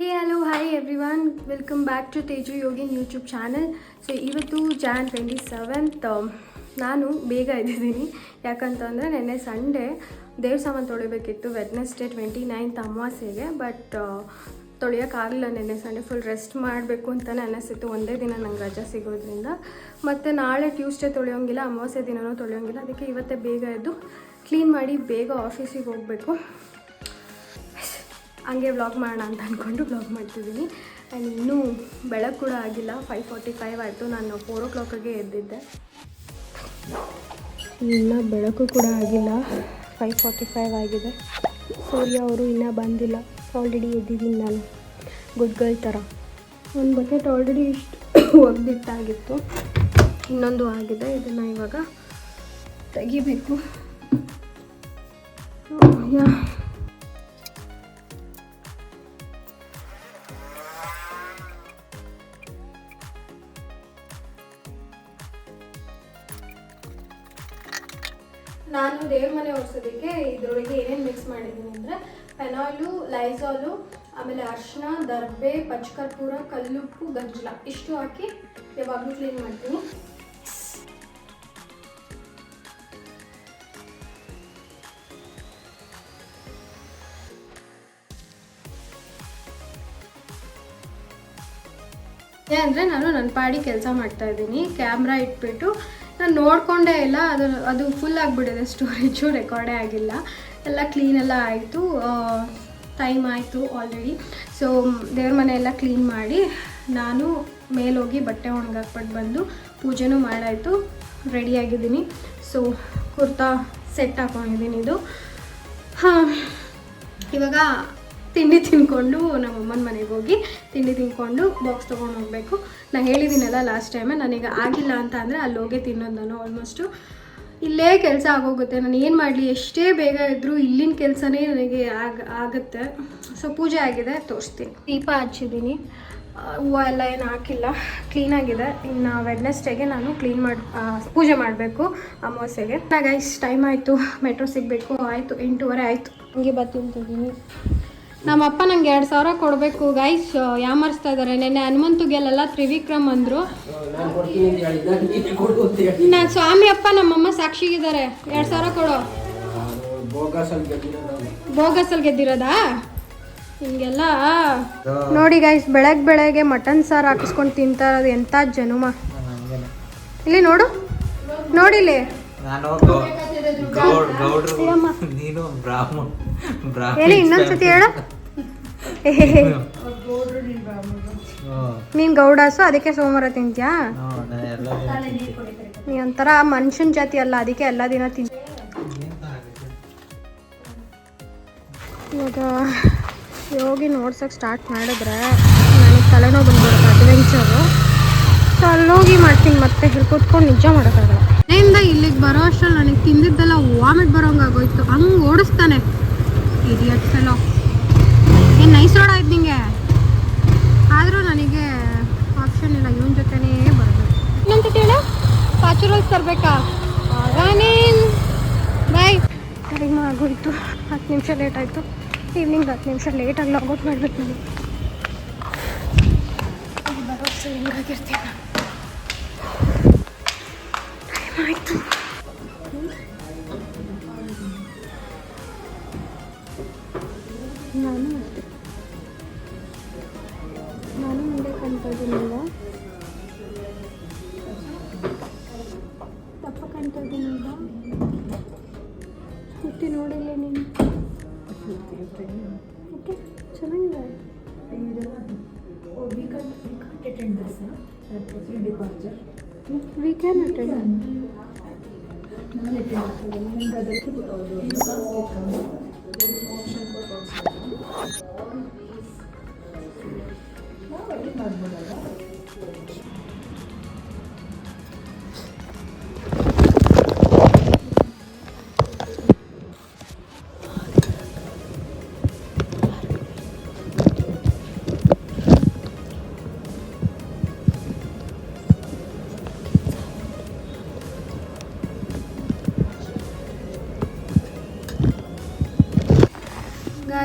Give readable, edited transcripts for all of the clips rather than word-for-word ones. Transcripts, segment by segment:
Hey hello hi everyone, welcome back to Teju Yogin YouTube channel. So ಇವತ್ತು Jan 27th. ನಾನು ಬೇಗ ಇದ್ದಿದ್ದೀನಿ, ಯಾಕಂತಂದರೆ ನೆನ್ನೆ ಸಂಡೇ ದೇವ್ರ ಸಾಮಾನು ತೊಳಿಬೇಕಿತ್ತು. Wednesday 29th ಅಮಾವಾಸ್ಯೆಗೆ, but ತೊಳೆಯೋಕ್ಕಾಗಲಿಲ್ಲ. ನೆನ್ನೆ ಸಂಡೇ ಫುಲ್ ರೆಸ್ಟ್ ಮಾಡಬೇಕು ಅಂತಲೇ ಅನ್ನಿಸ್ತಿತ್ತು, ಒಂದೇ ದಿನ ನಂಗೆ ರಜೆ ಸಿಗೋದ್ರಿಂದ. ಮತ್ತು ನಾಳೆ ಟ್ಯೂಸ್ಡೇ ತೊಳೆಯೋಂಗಿಲ್ಲ, ಅಮಾವಾಸ್ಯೆ ದಿನವೂ ತೊಳೆಯೋಂಗಿಲ್ಲ. ಅದಕ್ಕೆ ಇವತ್ತೇ ಬೇಗ ಎದ್ದು ಕ್ಲೀನ್ ಮಾಡಿ ಬೇಗ ಆಫೀಸಿಗೆ ಹೋಗಬೇಕು. ಹಂಗೆ ವ್ಲಾಗ್ ಮಾಡೋಣ ಅಂತ ಅಂದ್ಕೊಂಡು ವ್ಲಾಗ್ ಮಾಡ್ತಿದ್ದೀನಿ. ಆ್ಯಂಡ್ ಇನ್ನೂ ಬೆಳಕು ಕೂಡ ಆಗಿಲ್ಲ, 5:45 ಆಯಿತು. ನಾನು 4 o'clockಗೆ ಎದ್ದಿದ್ದೆ. ಇನ್ನೂ ಬೆಳಕು ಕೂಡ ಆಗಿಲ್ಲ, 5:45 ಆಗಿದೆ. ಸೂರ್ಯ ಅವರು ಇನ್ನೂ ಬಂದಿಲ್ಲ. ಆಲ್ರೆಡಿ ಎದ್ದಿದ್ದೀನಿ ನಾನು, ಗುಡ್ ಗರ್ಲ್ ಥರ. ಒಂದು ಬಕೆಟ್ ಆಲ್ರೆಡಿ ಇಷ್ಟು ಒಗ್ದಿಟ್ಟಾಗಿತ್ತು, ಇನ್ನೊಂದು ಆಗಿದೆ. ಇದನ್ನು ಇವಾಗ ತೆಗಿಬೇಕು. ನಾನು ದೇವ್ರ ಮನೆ ಒರೆಸೋದಕ್ಕೆ ಇದರೊಳಗೆ ಏನೇನು ಮಿಕ್ಸ್ ಮಾಡಿದ್ದೀನಿ ಅಂದರೆ ಫೆನಾಯ್ಲು, ಲೈಸಾಲು, ಆಮೇಲೆ ಅರಿಶಿನ, ದರ್ಬೆ, ಪಚ್ಚಕರ್ಪೂರ, ಕಲ್ಲುಪ್ಪು, ಗಂಜಲ ಇಷ್ಟು ಹಾಕಿ ಯಾವಾಗಲೂ ಕ್ಲೀನ್ ಮಾಡ್ತೀನಿ. ಅಂದರೆ ನಾನು ನನ್ನ ಪಾಡಿ ಕೆಲಸ ಮಾಡ್ತಾಯಿದ್ದೀನಿ. ಕ್ಯಾಮ್ರಾ ಇಟ್ಬಿಟ್ಟು ನಾನು ನೋಡಿಕೊಂಡೇ ಇಲ್ಲ, ಅದು ಫುಲ್ ಆಗಿಬಿಟ್ಟಿದೆ ಸ್ಟೋರೇಜು, ರೆಕಾರ್ಡೇ ಆಗಿಲ್ಲ. ಎಲ್ಲ ಕ್ಲೀನೆಲ್ಲ ಆಯಿತು, ಟೈಮ್ ಆಯಿತು ಆಲ್ರೆಡಿ. ಸೊ ದೇವ್ರ ಮನೆ ಎಲ್ಲ ಕ್ಲೀನ್ ಮಾಡಿ ನಾನು ಮೇಲೋಗಿ ಬಟ್ಟೆ ಒಣಗಾಕ್ಬಿಟ್ಟು ಬಂದು ಪೂಜೆನೂ ಮಾಡಾಯಿತು, ರೆಡಿಯಾಗಿದ್ದೀನಿ. ಸೊ ಕುರ್ತಾ ಸೆಟ್ ಹಾಕೊಂಡಿದ್ದೀನಿ. ಇದು ಇವಾಗ ತಿಂಡಿ ತಿಂದ್ಕೊಂಡು ನಮ್ಮಮ್ಮನ ಮನೆಗೆ ಹೋಗಿ ತಿಂಡಿ ತಿಂದ್ಕೊಂಡು ಬಾಕ್ಸ್ ತೊಗೊಂಡು ಹೋಗಬೇಕು. ನಾನು ಹೇಳಿದ್ದೀನಲ್ಲ ಲಾಸ್ಟ್ ಟೈಮೇ, ನನಗೆ ಆಗಿಲ್ಲ ಅಂತ ಅಂದರೆ ಅಲ್ಲಿ ಹೋಗೇ ತಿನ್ನೋದು. ನಾನು ಆಲ್ಮೋಸ್ಟು ಇಲ್ಲೇ ಕೆಲಸ ಆಗೋಗುತ್ತೆ. ನಾನು ಏನು ಮಾಡಲಿ, ಎಷ್ಟೇ ಬೇಗ ಇದ್ದರೂ ಇಲ್ಲಿನ ಕೆಲಸನೇ ನನಗೆ ಆಗುತ್ತೆ. ಸೊ ಪೂಜೆ ಆಗಿದೆ, ತೋರಿಸ್ತೀನಿ. ದೀಪ ಹಚ್ಚಿದ್ದೀನಿ, ಹೂವು ಎಲ್ಲ ಏನು ಹಾಕಿಲ್ಲ, ಕ್ಲೀನಾಗಿದೆ. ಇನ್ನು ವೆಡ್ನೆಸ್ಡೇಗೆ ನಾನು ಪೂಜೆ ಮಾಡಬೇಕು, ಅಮಾವಾಸ್ಯೆಗೆ. ಗೈಸ್ ಟೈಮ್ ಆಯಿತು, ಮೆಟ್ರೋ ಸಿಗಬೇಕು. ಆಯಿತು 8:15 ಆಯಿತು. ಹಂಗೆ ಬರ್ತಿದ್ದೀನಿ. ನಮ್ಮಪ್ಪ ನಂಗೆ 2,000 ಕೊಡಬೇಕು ಗೈಸ್, ಯಾಮರ್ಸ್ತಾ ಇದ್ದಾರೆ. ನೆನ್ನೆ ಹನುಮಂತುಗೆಲ್ಲ ತ್ರಿವಿಕ್ರಮ್ ಅಂದರು. ನಾನು ಸ್ವಾಮಿ ಅಪ್ಪ ನಮ್ಮಮ್ಮ ಸಾಕ್ಷಿಗಿದ್ದಾರೆ. 2,000 ಕೊಡೋ. ಬೋಗಸಲ್ಲಿ ಗೆದ್ದಿರೋದಾ ಹಿಂಗೆಲ್ಲ? ನೋಡಿ ಗೈಸ್, ಬೆಳಗ್ಗೆ ಮಟನ್ ಸಾರು ಹಾಕಿಸ್ಕೊಂಡು ತಿಂತಾ ಇರೋದು ಎಂಥ ಜನುಮ. ಇಲ್ಲಿ ನೋಡಿಲ್ಲಿ ಹೇಳಿ, ಇನ್ನೊಂದ್ಸತಿ ಹೇಳು. ನೀನ್ ಗೌಡಾಸು, ಅದಕ್ಕೆ ಸೋಮವಾರ ತಿಂತ್ಯಾ? ನೀ ಒಂಥರ ಮನುಷ್ಯನ ಜಾತಿ ಅಲ್ಲ, ಅದಕ್ಕೆ ಎಲ್ಲ ದಿನ ತಿಂತ. ಇವಾಗ ಯೋಗಿ ನೋಡ್ಸಕ್ಕೆ ಸ್ಟಾರ್ಟ್ ಮಾಡಿದ್ರೆ ನನಗೆ ತಲೆನೋವು ಬಂದ್ಬಿಡುತ್ತೆ, ಅಡ್ವೆಂಚರು. ಸೊ ಅಲ್ಲೋಗಿ ಮಾಡ್ತೀನಿ, ಮತ್ತೆ ಇಲ್ಲಿ ಕೂತ್ಕೊಂಡು ನಿಜ ಮಾಡೋಕ್ಕಾಗಲ್ಲ. ಮನೆಯಿಂದ ಇಲ್ಲಿಗೆ ಬರೋ ಅಷ್ಟರಲ್ಲಿ ನನಗೆ ತಿಂದಿದ್ದೆಲ್ಲ ವಾಮಿಟ್ ಬರೋಂಗಾಗೋಯ್ತು. ಹಂಗೆ ಓಡಿಸ್ತಾನೆ ಇಡಿಯಟ್ ಫೆಲೋ. ಏನು ನೈಸ್ ರೋಡ್ ಆಯ್ತು ನಿಂಗೆ, ಆದರೂ ನನಗೆ ಆಪ್ಷನ್ ಇಲ್ಲ, ಇವನ ಜೊತೆನೇ ಬರಬೇಕು. ಇನ್ನೊಂದು ಹೇಳ, ಪಾಚುರಲ್ಸ್ ತರಬೇಕಾ? ನೀನು ಬಾಯ್. ಟೈಮ್ ಆಗೋಯ್ತು, 10 ನಿಮಿಷ ಲೇಟ್ ಆಯಿತು. ಈವ್ನಿಂಗ್ 10 ನಿಮಿಷ ಲೇಟಾಗಿ ಲಾಗೌಟ್ ಮಾಡಬೇಕು ನನಗೆ. ಬರೋ ಅಷ್ಟು ಹೆಂಗಾಗಿರ್ತೀನಿ ಆಯಿತು. ನಾನು ಮುಂದೆ ಕಾಣ್ತಾ ಇದ್ದೀನಿಲ್ಲ, ತಪ್ಪ ಕಾಣ್ತಾ ಇದ್ದೀನಿಲ್ಲ. ಹುಟ್ಟಿ ನೋಡಿಲ್ಲ ನೀನು. ಓಕೆ, ಚೆನ್ನಾಗಿದೆ. We can attend.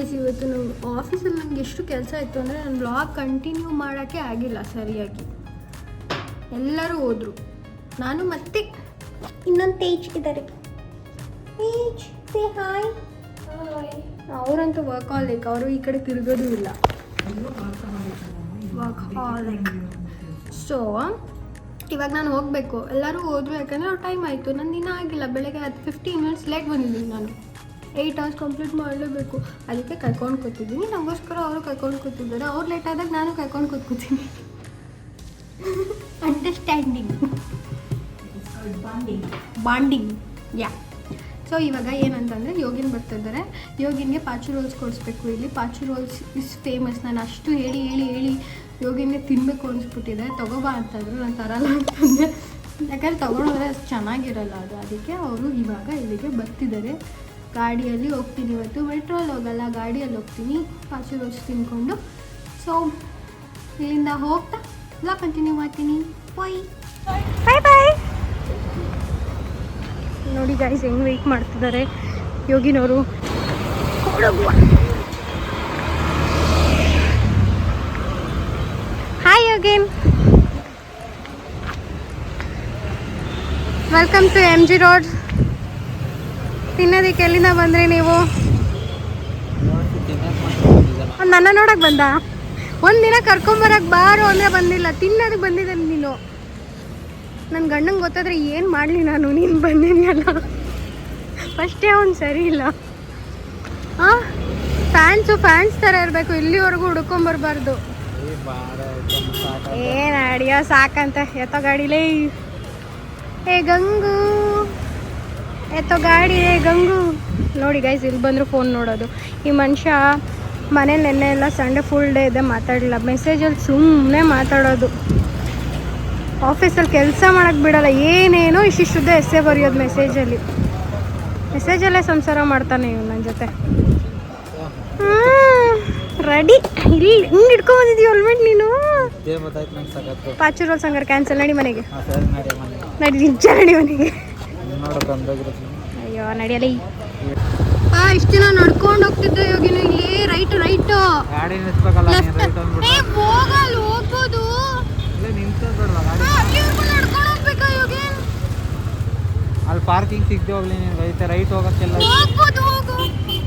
ಗಾಯ್ಸ್ ಇವತ್ತು ನಾವು ಆಫೀಸಲ್ಲಿ ನನಗೆ ಎಷ್ಟು ಕೆಲಸ ಇತ್ತು ಅಂದರೆ ನಾನು ಬ್ಲಾಗ್ ಕಂಟಿನ್ಯೂ ಮಾಡೋಕ್ಕೆ ಆಗಿಲ್ಲ ಸರಿಯಾಗಿ. ಎಲ್ಲರೂ ಹೋದರು, ನಾನು ಮತ್ತೆ ಇನ್ನೊಂದು ತೇಜ್ ಇದ್ದಾರೆ. Tej say hi. ಅವರಂತೂ ವರ್ಕಾಲಿಕ್, ಅವರು ಈ ಕಡೆ ತಿರುಗೋದು ಇಲ್ಲ. ವರ್ಕಾಲಿಕ್. ಸೊ ಇವಾಗ ನಾನು ಹೋಗಬೇಕು. ಎಲ್ಲರೂ ಹೋದ್ರು ಯಾಕಂದರೆ ಅವ್ರು ಟೈಮ್ ಆಯಿತು. ನನ್ನ ದಿನ ಆಗಿಲ್ಲ, ಬೆಳಗ್ಗೆ 15 ಮಿನಿಟ್ಸ್ ಲೇಟ್ ಬಂದಿದ್ದೀನಿ. ನಾನು 8 ಅವರ್ಸ್ ಕಂಪ್ಲೀಟ್ ಮಾಡಲೇಬೇಕು, ಅದಕ್ಕೆ ಕರ್ಕೊಂಡು ಕೂತಿದ್ದೀನಿ. ನಮಗೋಸ್ಕರ ಅವರು ಕರ್ಕೊಂಡು ಕೂತಿದ್ದಾರೆ. ಅವ್ರು ಲೇಟ್ ಆದಾಗ ನಾನು ಕರ್ಕೊಂಡು ಕೂತ್ಕೋತೀನಿ. ಅಂಡರ್ಸ್ಟ್ಯಾಂಡಿಂಗ್, ಬಾಂಡಿಂಗ್ ಯಾ. ಸೊ ಇವಾಗ ಏನಂತಂದರೆ ಯೋಗಿನ್ ಬರ್ತಿದ್ದಾರೆ. ಯೋಗಿನ್ಗೆ ಪಾಚು ರೋಲ್ಸ್ ಕೊಡಿಸ್ಬೇಕು. ಇಲ್ಲಿ ಪಾಚು ರೋಲ್ಸ್ ಇಸ್ ಫೇಮಸ್. ನಾನು ಅಷ್ಟು ಹೇಳಿ ಹೇಳಿ ಹೇಳಿ ಯೋಗಿನ್ಗೆ ತಿನ್ನಬೇಕು ಅನಿಸ್ಬಿಟ್ಟಿದೆ. ತೊಗೋಬಾ ಅಂತಂದರು, ನಾನು ತರಲ್ಲ ಅಂತಂದರೆ, ಯಾಕಂದ್ರೆ ತೊಗೊಂಡೋದ್ರೆ ಅಷ್ಟು ಚೆನ್ನಾಗಿರಲ್ಲ ಅದು. ಅದಕ್ಕೆ ಅವರು ಇವಾಗ ಇಲ್ಲಿಗೆ ಬರ್ತಿದ್ದಾರೆ. ಗಾಡಿಯಲ್ಲಿ ಹೋಗ್ತೀನಿ ಇವತ್ತು, ಮೆಟ್ರೋಲ್ಲಿ ಹೋಗಲ್ಲ, ಗಾಡಿಯಲ್ಲಿ ಹೋಗ್ತೀನಿ ಪಾಚು ರೋಲ್ಸ್ ತಿನ್ಕೊಂಡು. ಸೊ ಇಲ್ಲಿಂದ ಹೋಗ್ತಾ ಎಲ್ಲ ಕಂಟಿನ್ಯೂ ಮಾಡ್ತೀನಿ. ಬಾಯ್ ಬಾಯ್ ಬಾಯ್. ನೋಡಿ ಗೈಸ್ ಹೆಂಗೆ ವೆಯ್ಟ್ ಮಾಡ್ತಿದ್ದಾರೆ ಯೋಗಿನವರು. Hi Yogin, welcome to MG road. ತಿನ್ನೋದಕ್ಕೆ ಎಲ್ಲಿಂದ ಬಂದ್ರಿ ನೀವು? ನನ್ನ ನೋಡಕ್ಕೆ ಬಂದ? ಒಂದಿನ ಕರ್ಕೊಂಬರಕ್ಕೆ ಬಾರೋ ಅಂದರೆ ಬಂದಿಲ್ಲ, ತಿನ್ನೋದಕ್ಕೆ ಬಂದಿದ್ದೆ ನೀನು. ನನ್ನ ಗಂಡಂಗೆ ಗೊತ್ತಾದ್ರೆ ಏನು ಮಾಡಲಿ ನಾನು, ನೀನು ಬಂದಿದೆಯಲ್ಲ. ಫಸ್ಟೇ ಅವ್ನು ಸರಿ ಇಲ್ಲ. ಹಾಂ, ಫ್ಯಾನ್ಸ್ ಥರ ಇರಬೇಕು, ಇಲ್ಲಿವರೆಗೂ ಹುಡ್ಕೊಂಬರ್ಬಾರ್ದು. ಏನು ಅಡಿಯೋ ಸಾಕಂತ ಎತ್ತೋ ಗಾಡಿಲೇ. ಏ ಗಂಗು, ಎತ್ತೋ ಗಾಡಿ ಏ ಗಂಗು. ನೋಡಿ ಗೈಸ್, ಇಲ್ಲಿ ಬಂದರೂ ಫೋನ್ ನೋಡೋದು. ಈ ಮನುಷ್ಯ ಮನೇಲಿ ನೆನ್ನೆ ಎಲ್ಲ ಸಂಡೇ ಫುಲ್ ಡೇ ಇದೆ, ಮಾತಾಡಲಿಲ್ಲ. ಮೆಸೇಜಲ್ಲಿ ಸುಮ್ಮನೆ ಮಾತಾಡೋದು. ಆಫೀಸಲ್ಲಿ ಕೆಲಸ ಮಾಡೋಕ್ಕೆ ಬಿಡಲ್ಲ, ಏನೇನೋ ಇಷ್ಟಿಷ್ಟುದ್ದೇ ಎಸ್ಸೆ ಬರೆಯೋದು ಮೆಸೇಜಲ್ಲೇ ಸಂಸಾರ ಮಾಡ್ತಾನೆ ಇವ್ನು ನನ್ನ ಜೊತೆ. ರೆಡಿ, ಇಲ್ಲಿ ಹಿಂಗೆ ಇಟ್ಕೊಂಬಂದಿದ್ದೀವಿ ಹೆಲ್ಮೆಟ್ ನೀನು. ಪಾಚು ರೋಲ್ಸ್ ಹಂಗಾರೆ ಕ್ಯಾನ್ಸಲ್. ನಡಿ ಮನೆಗೆ, ನಡಿ ನಿಜ ನಡಿ ಮನೆಗೆ. ಅಯ್ಯೋ ನಡಿಯಲ್ಲ. ಇಷ್ಟು ದಿನ ನಡ್ಕೊಂಡು ಹೋಗ್ತಿದ್ದೆ ಯೋಗಿನ. ಇಲ್ಲಿ ರೈಟು ಹೋಗಲ್ಲ, ಹೋಗ್ಬೋದು. ಅಲ್ಲಿ ಪಾರ್ಕಿಂಗ್ ಸಿಗದೆ ಹೋಗ್ಲಿ, ರೈಟ್ ಹೋಗೋಕ್ಕೆಲ್ಲ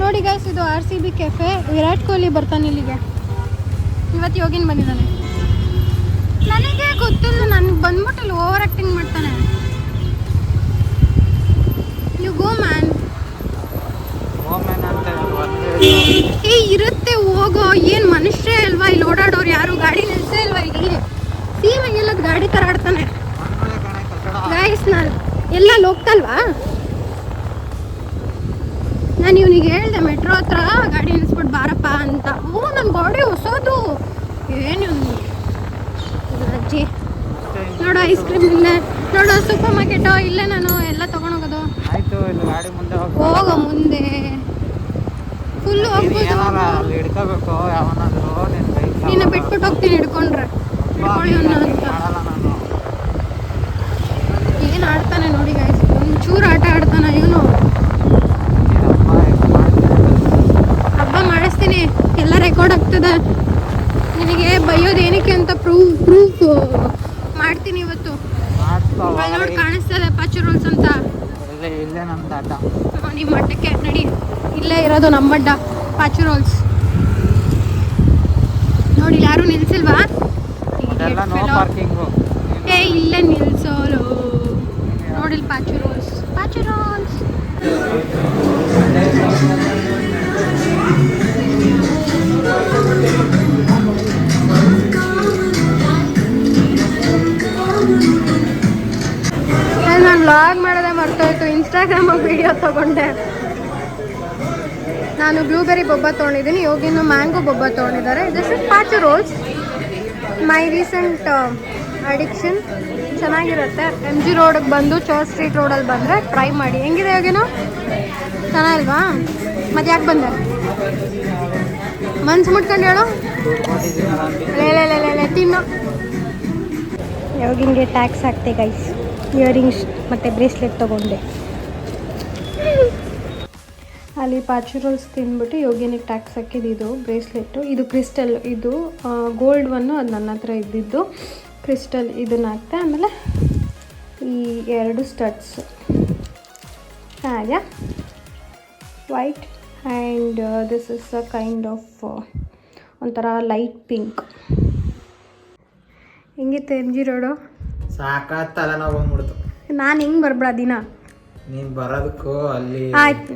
ನೋಡಿ ಗೈಸ್, ಇದು RCB ಕೆಫೆ. ವಿರಾಟ್ ಕೊಹ್ಲಿ ಬರ್ತಾನೆ ಇಲ್ಲಿಗೆ. ಇವತ್ತು ಯೋಗಿನ್ ಬಂದಿದ್ದಾನೆ. ನನಗೆ ಗೊತ್ತಿಲ್ಲ, ನನಗೆ ಬಂದ್ಬಿಟ್ಟು ಇಲ್ಲಿ ಓವರ್ ಆ್ಯಕ್ಟಿಂಗ್ ಮಾಡ್ತಾನೆ. You go man. ಏ ಇರುತ್ತೆ, ಹೋಗೋ. ಏನು ಮನುಷ್ಯ ಅಲ್ವಾ ಇಲ್ಲಿ ಓಡಾಡೋರು? ಯಾರು ಗಾಡಿ ನಿಲ್ಸೇ ಇಲ್ವಾ ಇಲ್ಲಿ? ಸೀಮೆಗೆಲ್ಲದ ಗಾಡಿ ಥರ ಆಡ್ತಾನೆ ಗೈಸ್. ನಾನು ಎಲ್ಲ ಹೋಗ್ತಲ್ವಾ, ನಾನು ಇವನಿಗೆ ಹೇಳ್ದೆ ಮೆಟ್ರೋ ಹತ್ರ ಗಾಡಿ ನಿಲ್ಸ್ಬಿಟ್ಟು ಬಾರಪ್ಪ ಅಂತ. ನನ್ನ ಗಾಡಿ ಹೊಸದು. ಏನು ಅಜ್ಜಿ ನೋಡು, ಐಸ್ ಕ್ರೀಮ್ ಇಲ್ಲೇ ನೋಡು, ಸೂಪರ್ ಮಾರ್ಕೆಟು ಇಲ್ಲೇ. ನಾನು ಎಲ್ಲ ತೊಗೊಂಡೋಗೋದು. ಹೋಗೋ ಮುಂದೆ, ಫುಲ್ಲು ಹೋಗ್ಬೋದು. ನೀನು ಬಿಟ್ಬಿಟ್ಟು ಹೋಗ್ತೀನಿ ಹಿಡ್ಕೊಂಡ್ರೆ. ಏನು ಆಡ್ತಾನೆ ನೋಡಿ ಗೈಸ್, ಒಂಚೂರು ಆಟ ಆಡ್ತಾನೆ ಇವನು. ಹಬ್ಬ ಮಾಡಿಸ್ತೀನಿ, ಎಲ್ಲ ರೆಕಾರ್ಡ್ ಆಗ್ತದೆ. ನಿನಗೆ ಬೈಯೋದು ಏನಕ್ಕೆ ಅಂತ ಪ್ರೂಫ್ ಮಾಡ್ತೀನಿ ಇವತ್ತು. ನೋಡಿ ಕಾಣಿಸ್ತದೆ ಪಾಚು ರೋಲ್ಸ್ ಅಂತ. ನಿಮ್ಮ ಅಡ್ಡಕ್ಕೆ ನಡಿ, ಇಲ್ಲೇ ಇರೋದು ನಮ್ಮ ಅಡ್ಡ ಪಾಚು ರೋಲ್ಸ್. ನೋಡಿ ಯಾರು ನಿಲ್ಸಿಲ್ವಾ? ಏ ಇಲ್ಲೇ ನಿಲ್ಸೋಲು. ನೋಡಿಲ್ ಪಾಚು ರೋಲ್ಸ್. ನಾನು ವ್ಲಾಗ್ ಮಾಡೋದೇ ಮರ್ತೋಯ್ತು. ಇನ್ಸ್ಟಾಗ್ರಾಮಾಗಿ ವಿಡಿಯೋ ತೊಗೊಂಡೆ. ನಾನು ಬ್ಲೂಬೆರಿ ಬೊಬ್ಬ ತೊಗೊಂಡಿದ್ದೀನಿ, ಯೋಗಿನ ಮ್ಯಾಂಗೋ ಬೊಬ್ಬ ತೊಗೊಂಡಿದ್ದಾರೆ. This is Pachu rolls, my recent addiction. ಚೆನ್ನಾಗಿರುತ್ತೆ. MG ರೋಡಿಗೆ ಬಂದು ಚರ್ಚ್ ಸ್ಟ್ರೀಟ್ ರೋಡಲ್ಲಿ ಬಂದರೆ ಟ್ರೈ ಮಾಡಿ. ಹೆಂಗಿದೆ ಯೋಗಿನೋ? ಚೆನ್ನಾಗಿಲ್ವಾ? ಮತ್ತೆ ಯಾಕೆ ಬಂದೆ? ಮನ್ಸು ಮುಟ್ಕೊಂಡು ಹೇಳು. ಲೇ ತಿನ್ನು. ಯೋಗಿನ್ಗೆ ಟ್ಯಾಕ್ಸ್ ಹಾಕ್ತೆ ಗೈಸ್. ಇಯರಿಂಗ್ಸ್ ಮತ್ತು ಬ್ರೇಸ್ಲೆಟ್ ತೊಗೊಂಡೆ. ಅಲ್ಲಿ ಪ್ಯಾಚುರಲ್ಸ್ ತಿಂದ್ಬಿಟ್ಟು ಯೋಗಿನಿಗೆ ಟ್ಯಾಕ್ಸ್ ಹಾಕಿದ್ದು ಇದು ಬ್ರೇಸ್ಲೆಟ್ಟು. ಇದು ಕ್ರಿಸ್ಟಲ್, ಇದು ಗೋಲ್ಡ್ ಒನ್ನು, ಅದು ನನ್ನ ಹತ್ರ ಇದ್ದಿದ್ದು ಕ್ರಿಸ್ಟಲ್. ಇದನ್ನು ಹಾಕ್ತೆ. ಆಮೇಲೆ ಈ 2 ಸ್ಟಡ್ಸ್ ಹಾಗೆ white and this is a kind of ಒಂಥರ ಲೈಟ್ ಪಿಂಕ್. ಹೆಂಗಿತ್ತು ಎಮ್ ಜಿ ರೋಡು? ಸಾಕಾತಲ್ಲ ನಾವು ಬಂದ್ಬಿಡ್ತು. ನಾನು ಹೆಂಗೆ ಬರ್ಬೇಡ ದಿನ ನೀನು ಬರೋದಕ್ಕೂ ಅಲ್ಲಿ ಆಯ್ತು.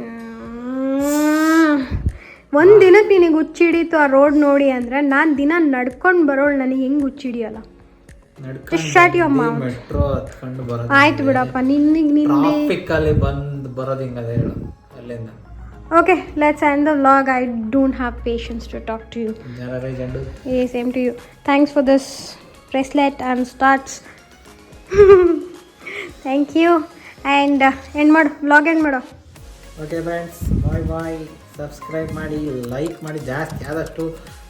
ಒಂದು ದಿನಕ್ಕೆ ನಿನಗೆ ಹುಚ್ಚಿಡೀತು ಆ ರೋಡ್ ನೋಡಿ ಅಂದರೆ ನಾನು ದಿನ ನಡ್ಕೊಂಡು ಬರೋಳು ನನಗೆ ಹೆಂಗೆ ಹುಚ್ಚಿಡಿಯಲ್ಲ. ಮೆಟ್ರೋ ಹತ್ಕೊಂಡು ಬರೋದು. ಆಯ್ತು ಬಿಡಪ್ಪ, ನಿನ್ನೆ ಟ್ರಾಫಿಕ್ ಅಲ್ಲಿ ಬಂದು ಬರೋದು ಹಿಂಗದೆ ಹೇಳು ಅಲ್ಲಿಂದ. Okay, let's end the vlog. I don't have patience to talk to you. Hey same to you. Thanks for this bracelet and starts. Thank you. And end ಮಾಡು, ವ್ಲಾಗ್ ಎಂಡ್ ಮಾಡು. Okay friends, bye bye. Subscribe ಮಾಡಿ, like ಮಾಡಿ, ಜಾಸ್ತಿ ಆದಷ್ಟು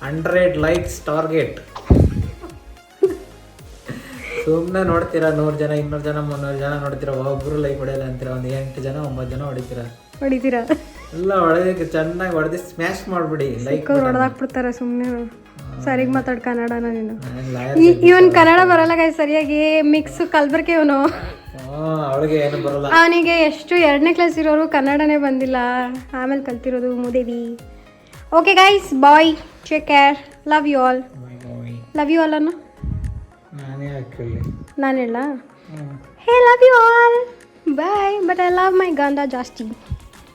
100 likes target. ಸುಮ್ಮನೆ ನೋಡ್ತೀರಾ 100 ಜನ, 200 ಜನ, 300 ಜನ ನೋಡ್ತೀರಾ, ಒಬ್ಬರು ಲೈಕ್ ಹೊಡೆಯಲ್ಲ ಅಂತೀರಾ. ಒಂದು 8 ಜನ 9 ಜನ ಹೊಡಿತೀರಾ ಎಲ್ಲ ಹೊಡೆದಕ್ಕೆ ಚೆನ್ನಾಗಿ ಹೊಡೆದು ಸ್ಮ್ಯಾಶ್ ಮಾಡಿಬಿಡಿ. ಲೈಕ್ ಹೊಡೆದಾಕ್ಬಿಡ್ತಾರೆ ಸುಮ್ಮನೆ. ಸರಿಗೆ ಮಾತಾಡ್ ಕನ್ನಡನ ನೀನು. ಇವನ್ ಕನ್ನಡ ಬರಲ್ಲ ಗೈ ಸರಿಯಾಗಿ, ಮಿಕ್ಸ್ ಕಲ್ಬರ್ಕೆ ಇವನು. ಅವಳಿಗೆ ಏನು ಬರಲ್ಲ. ಅವನಿಗೆ ಎಷ್ಟು 2ನೇ ಕ್ಲಾಸ್ ಇರೋರು ಕನ್ನಡನೇ ಬಂದಿಲ್ಲ, ಆಮೇಲೆ ಕಲ್ತಿರೋದು ಮುದೇವಿ. Okay guys, bye, take care, love you all. Love you all ಅನ್ನು ನಾನೇ ಹಾಕಿ ನಾನು ಹೇಳ ಹೇ love you all bye. But I love my ಗಂಡ ಜಾಸ್ತಿ.